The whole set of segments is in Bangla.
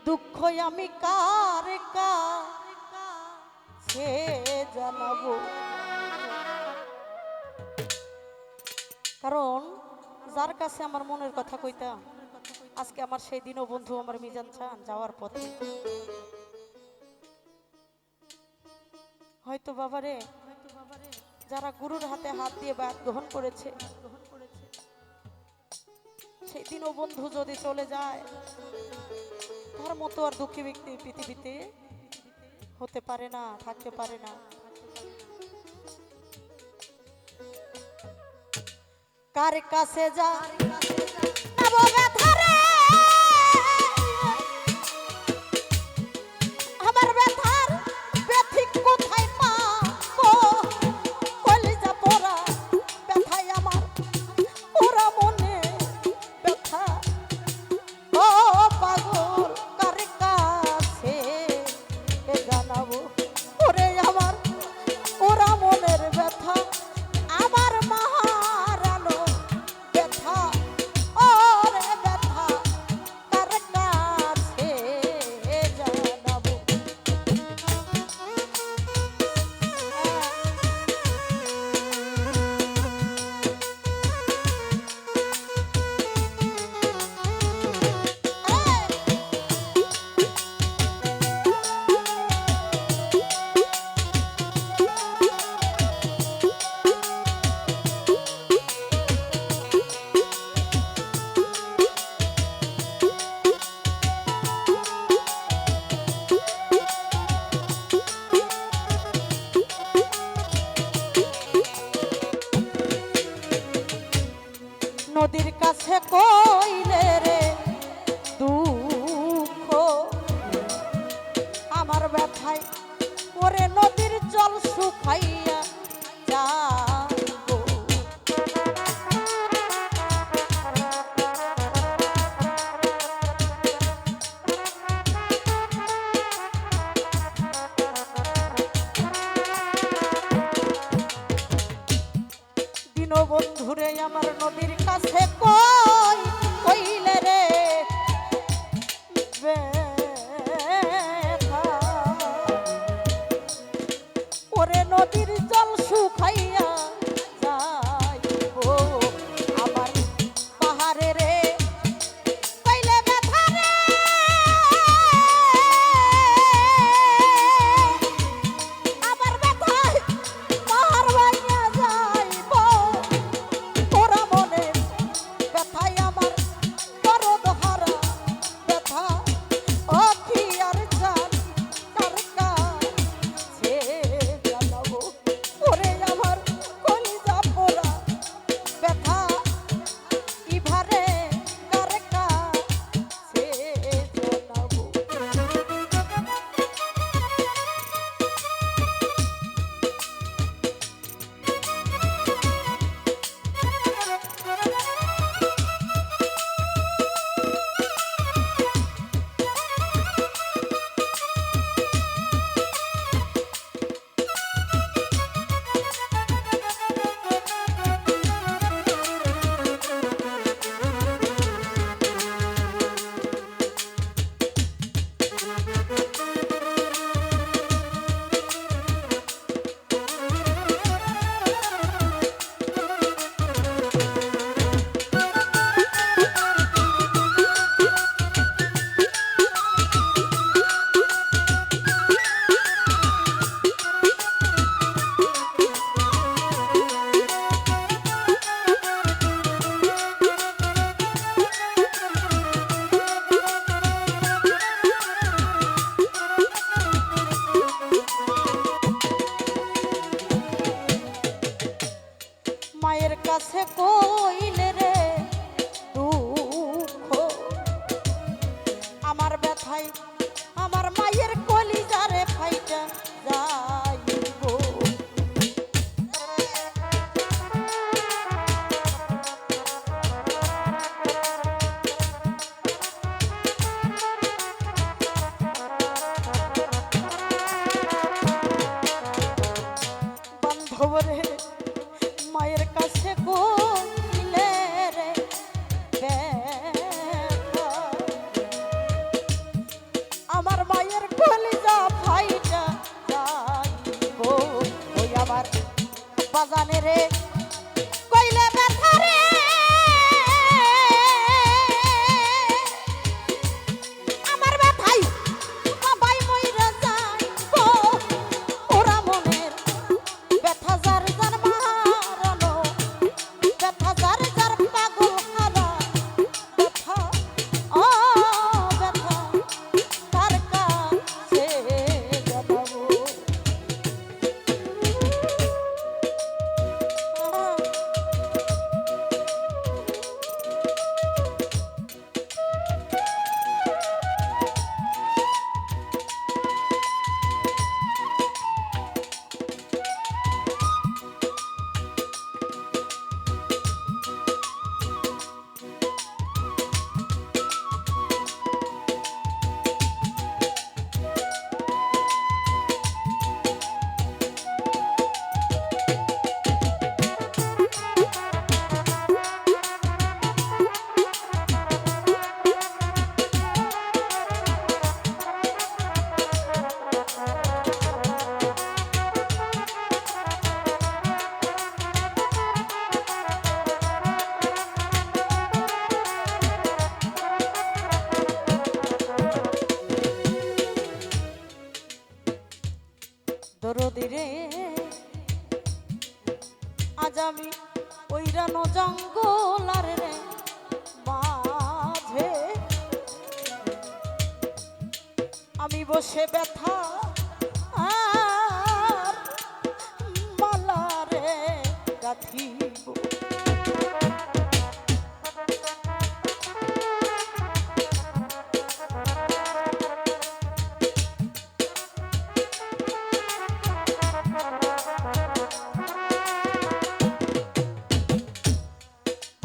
দুঃখ আমি কাছে জানাবো, কারণ যার কাছে আমার মনের কথা কইতাম আজকে আমার সেই দিনও বন্ধু আমার মিজান চান যাওয়ার পথে। হয়তো বাবারে যারা গুরুর হাতে হাত দিয়ে বায়াত গ্রহণ করেছে সেই দিনও বন্ধু যদি চলে যায় তার মতো আর দুঃখী ব্যক্তি পৃথিবীতে হতে পারে না, থাকতে পারে না। কার কাছে যা আমার ব্যথার ব্যথিক কোথায় পাবো, কলিজা পোড়া ব্যথায় আমার ওরা মনে ব্যথা। ও পাগল কার কাছে জানাবো ওরে আমার ওরা মনের ব্যথা, আমার মাহারানো ব্যথা। ওরে ব্যথা কার কাছে জানাবো। নদীর কাছে কইলে রে দুঃখ আমার ব্যথায় ওরে নদীর জল শুকাইয়া যাইবো। দীনবন্ধুরে আমার নদীর কাছে কইলে রে ব্যথা, ওরে নদীর জল শুকাইয়া যাইবো আমার পাহাড়ে রে কইলে ব্যথা রে। আমার ব্যথায় পাহাড় ভাঙিয়া যাইবো, ওরা মনের ব্যথায় আমার দরদ হারা ব্যথা। ও কি আর জান কার কাছে জানাবো ওরে আমার কলিজা পোড়া ব্যথা, ইভারে কার কাছে জানাবো। মায়ের কাছে কইলে রে দুঃখ আমার ব্যথায় আমার মায়ের কলিজারে ফাইটা যাইবো। বান্ধব রে মায়ের কাছে কইলে রে ব্যথা, বাজানে রে কইলে ব্যথা রে আমার ব্যথাই বাবাই মইরা যাইবো ওরা মনের ব্যথা যার যার মারানো ব্যথা যার যার পাগল হারা ব্যথা ও ব্যথা তার কাছে জানাবো দরদি রে আজ আমি ওইরানো জঙ্গলার রে মাঝে আমি বসে ব্যথা আর মালা রে গাঁথিব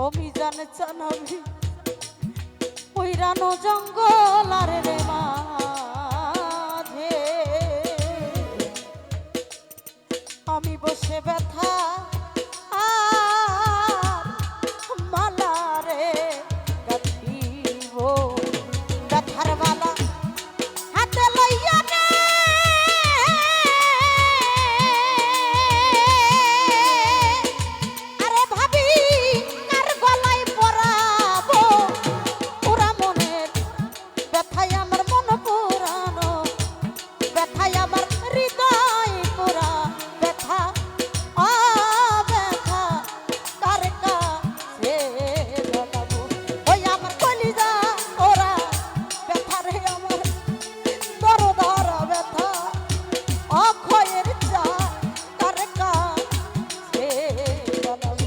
অভিযান চানাবি ওইরানো জঙ্গল আর রে মাঝে আমি বসে ব্যথা আর মালা রে গাঁথিব ব্যথার মালা হাতে লইয়া নে আরে ভাবি কার গলায় পরাবো ওরা মনের ব্যথায় আমার মন পুরানো ব্যথায় আমার হৃদয় পুরা ব্যথা ও ব্যথা কার কাছে জানাবো ওই আমার কলিজা ওরা ব্যথা রে আমার বড় ধরা ব্যথা অক্ষয়ের চা কার কাছে জানাবো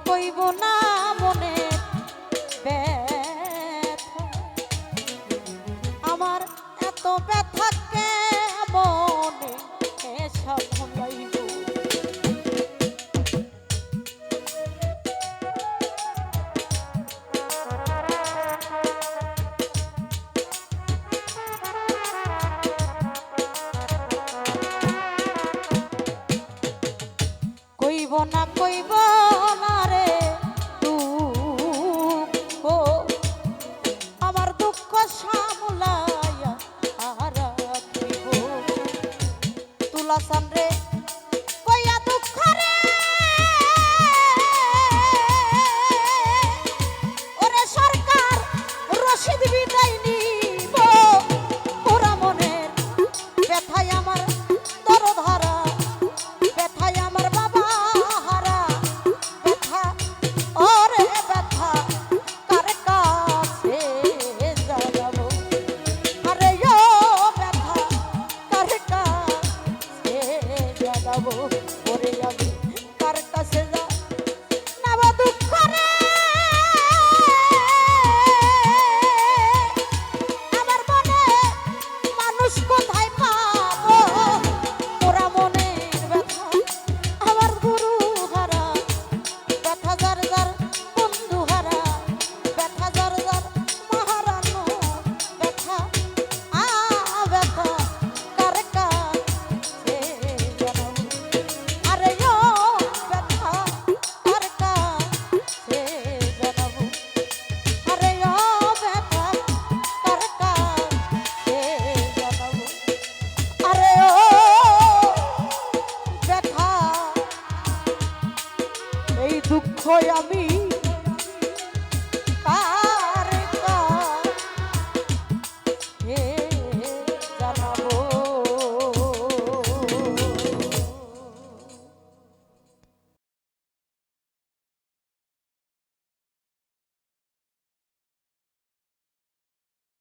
কইব না মনে ব্যথা আমার এত ব্যথা কেমনে এসব ভুলাইব কইব না কইব না রে দুঃখ আমার দুঃখ সামলাইয়া আর রাখিব তুলা